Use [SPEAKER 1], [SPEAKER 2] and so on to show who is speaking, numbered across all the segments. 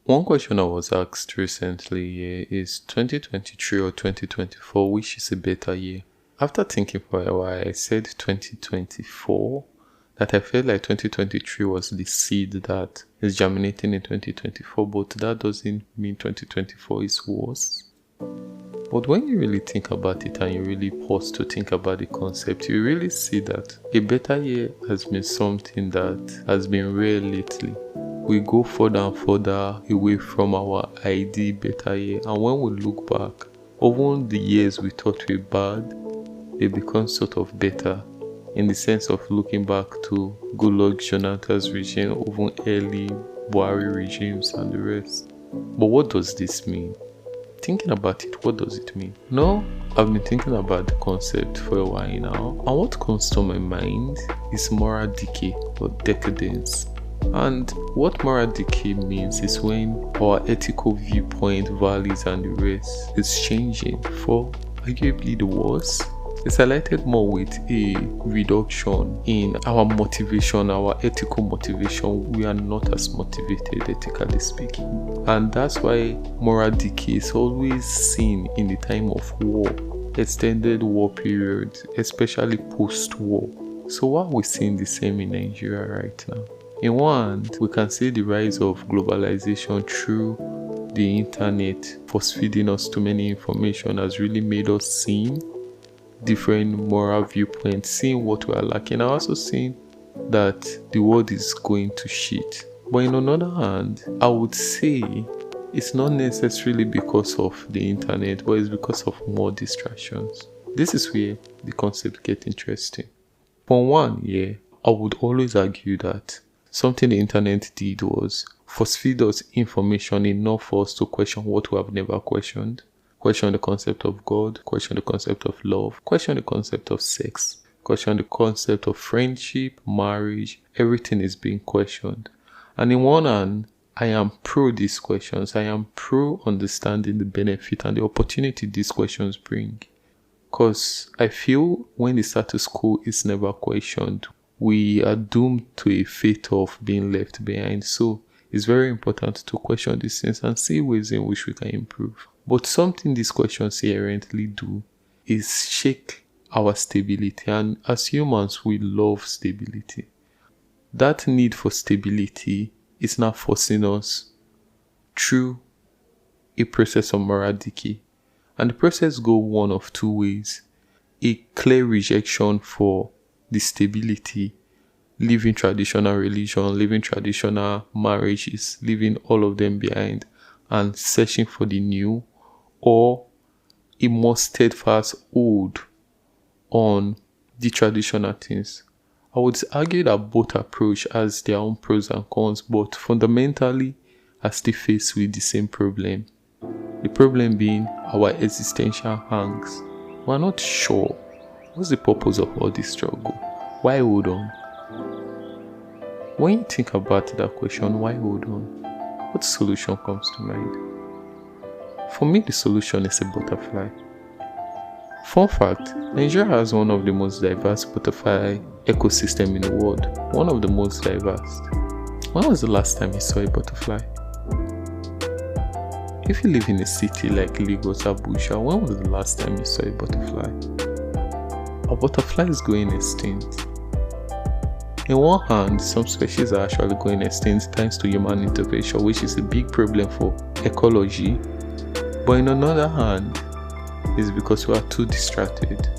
[SPEAKER 1] One question I was asked recently is 2023 or 2024, which is a better year? After thinking for a while, I said 2024, that I felt like 2023 was the seed that is germinating in 2024, but that doesn't mean 2024 is worse. But when you really think about it and you really pause to think about the concept, you really see that a better year has been something that has been rare lately. We go further and further away from our ideal better year, and when we look back, even the years we thought were bad, they become sort of better, in the sense of looking back to Goodluck Jonathan's regime, even early Buhari regimes and the rest. But what does this mean? Thinking about it, what does it mean? No, I've been thinking about the concept for a while now, and what comes to my mind is moral decay or decadence. And what moral decay means is when our ethical viewpoint, values and the rest is changing for arguably the worse. It's highlighted more with a reduction in our motivation, our ethical motivation. We are not as motivated, ethically speaking. And that's why moral decay is always seen in the time of war, extended war period, especially post-war. So why are we seeing the same in Nigeria right now? In one hand, we can see the rise of globalization through the internet, force feeding us too many information has really made us see different moral viewpoints, seeing what we are lacking. I also seen that the world is going to shit. But in another hand, I would say it's not necessarily because of the internet, but it's because of more distractions. This is where the concept gets interesting. For one, I would always argue that something the internet did was force feed us information enough for us to question what we have never questioned. Question the concept of God, question the concept of love, question the concept of sex, question the concept of friendship, marriage. Everything is being questioned. And in one hand, I am pro these questions. I am pro understanding the benefit and the opportunity these questions bring. Because I feel when the status quo is never questioned, we are doomed to a fate of being left behind. So it's very important to question these things and see ways in which we can improve. But something these questions inherently do is shake our stability. And as humans, we love stability. That need for stability is now forcing us through a process of moral decay. And the process goes one of two ways. A clear rejection for the stability, leaving traditional religion, leaving traditional marriages, leaving all of them behind and searching for the new, or a more steadfast hold on the traditional things. I would argue that both approach has their own pros and cons, but fundamentally are still faced with the same problem. The problem being our existential angst. We are not sure what's the purpose of all this struggle. Why hold on? When you think about that question, why hold on? What solution comes to mind? For me, the solution is a butterfly. Fun fact, Nigeria has one of the most diverse butterfly ecosystem in the world. One of the most diverse. When was the last time you saw a butterfly? If you live in a city like Lagos, Abuja, when was the last time you saw a butterfly? A butterfly is going extinct. In one hand, some species are actually going extinct thanks to human intervention, which is a big problem for ecology. But in another hand, it's because we are too distracted.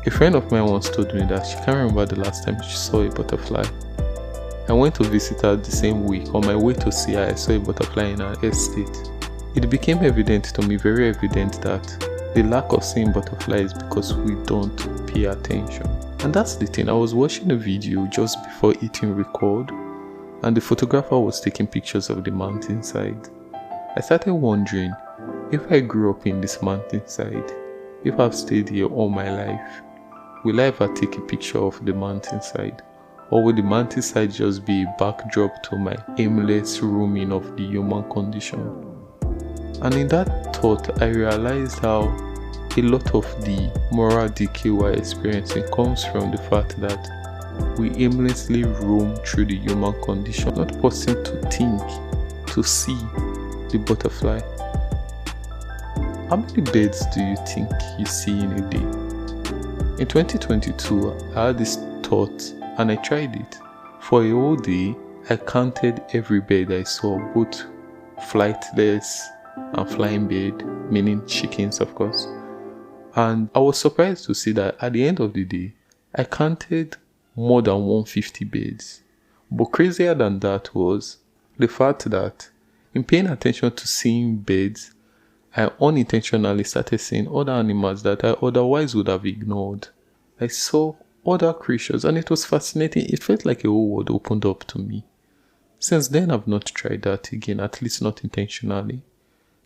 [SPEAKER 1] A friend of mine once told me that she can't remember the last time she saw a butterfly. I went to visit her the same week. On my way to see her, I saw a butterfly in her estate. It became evident to me, very evident, that the lack of seeing butterflies is because we don't pay attention. And that's the thing. I was watching a video just before hitting record, and the photographer was taking pictures of the mountainside. I started wondering, if I grew up in this mountainside, if I've stayed here all my life, will I ever take a picture of the mountainside? Or will the mountainside just be a backdrop to my aimless roaming of the human condition? And in that thought, I realized how a lot of the moral decay we're experiencing comes from the fact that we aimlessly roam through the human condition, not pausing to think, to see, the butterfly. How many birds do you think you see in a day? In 2022, I had this thought and I tried it. For a whole day, I counted every bird I saw, both flightless and flying bird, meaning chickens of course. And I was surprised to see that at the end of the day, I counted more than 150 birds. But crazier than that was the fact that in paying attention to seeing birds, I unintentionally started seeing other animals that I otherwise would have ignored. I saw other creatures and it was fascinating. It felt like a whole world opened up to me. Since then, I've not tried that again, at least not intentionally.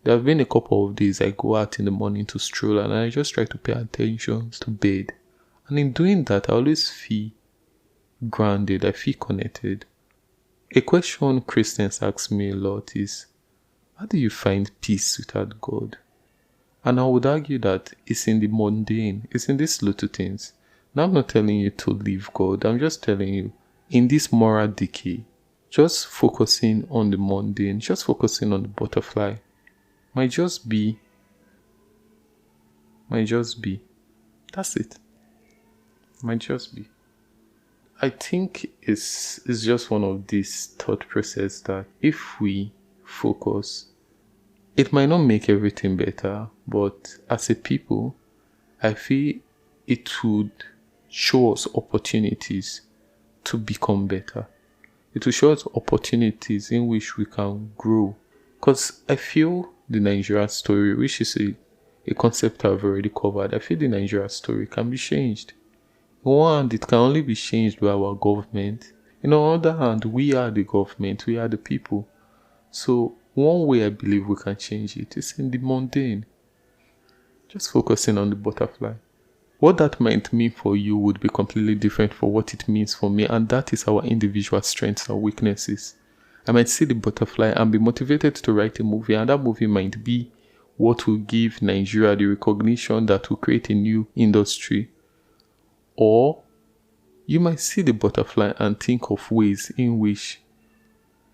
[SPEAKER 1] There have been a couple of days I go out in the morning to stroll and I just try to pay attention to birds. And in doing that, I always feel grounded, I feel connected. A question Christians ask me a lot is, how do you find peace without God? And I would argue that it's in the mundane, it's in these little things. Now I'm not telling you to leave God, I'm just telling you, in this moral decay, just focusing on the mundane, just focusing on the butterfly, might just be. That's it. Might just be. I think it's just one of these thought process that if we focus, it might not make everything better, but as a people, I feel it would show us opportunities to become better. It will show us opportunities in which we can grow. Because I feel the Nigeria story, which is a concept I've already covered, I feel the Nigeria story can be changed. On one hand, it can only be changed by our government. On the other hand, we are the government, we are the people. So one way I believe we can change it is in the mundane. Just focusing on the butterfly. What that might mean for you would be completely different for what it means for me, and that is our individual strengths and weaknesses. I might see the butterfly and be motivated to write a movie, and that movie might be what will give Nigeria the recognition that will create a new industry. Or you might see the butterfly and think of ways in which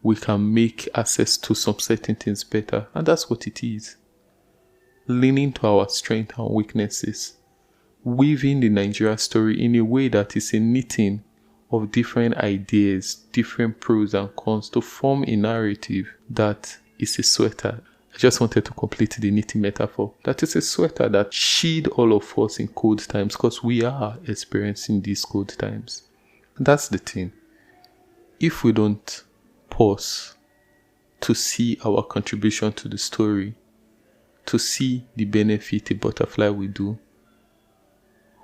[SPEAKER 1] we can make access to some certain things better, and that's what it is. Leaning to our strengths and weaknesses. Weaving the Nigeria story in a way that is a knitting of different ideas, different pros and cons to form a narrative that is a sweater. I just wanted to complete the knitting metaphor. That is a sweater that shield all of us in cold times, because we are experiencing these cold times. That's the thing. If we don't pause to see our contribution to the story, to see the benefit a butterfly will do,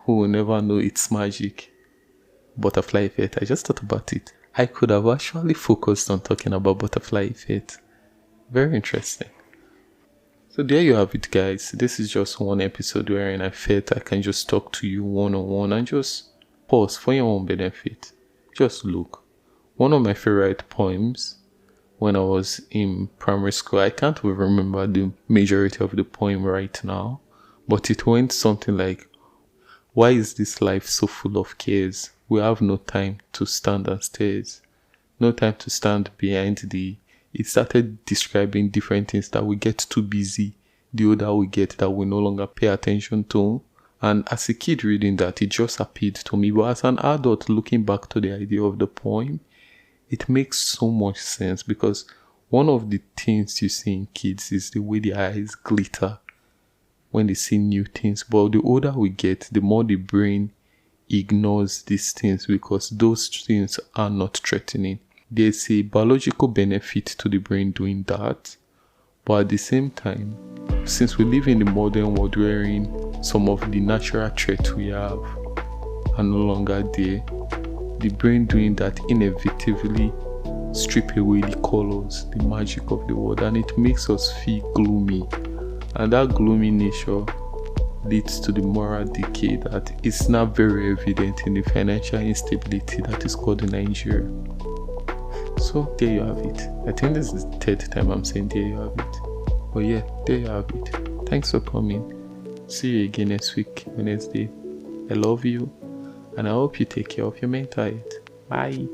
[SPEAKER 1] who will never know its magic. Butterfly effect. I just thought about it. I could have actually focused on talking about butterfly effect. Very interesting. So there you have it, guys. This is just one episode wherein I felt I can just talk to you one-on-one and just pause for your own benefit. Just look. One of my favorite poems when I was in primary school, I can't even remember the majority of the poem right now, but it went something like, why is this life so full of cares? We have no time to stand and stare. No time to stand behind it started describing different things that we get too busy. The older we get, that we no longer pay attention to. And as a kid reading that, it just appealed to me. But as an adult looking back to the idea of the poem, it makes so much sense, because one of the things you see in kids is the way their eyes glitter when they see new things. But the older we get, the more the brain ignores these things because those things are not threatening. There's a biological benefit to the brain doing that, but at the same time, since we live in the modern world wherein some of the natural traits we have are no longer there, the brain doing that inevitably strip away the colors, the magic of the world, and it makes us feel gloomy. And that gloomy nature leads to the moral decay that is now very evident in the financial instability that is called in Nigeria. So there you have it. I think this is the third time I'm saying there you have it. But yeah, there you have it. Thanks for coming. See you again next week, Wednesday. I love you, and I hope you take care of your mental health. Bye.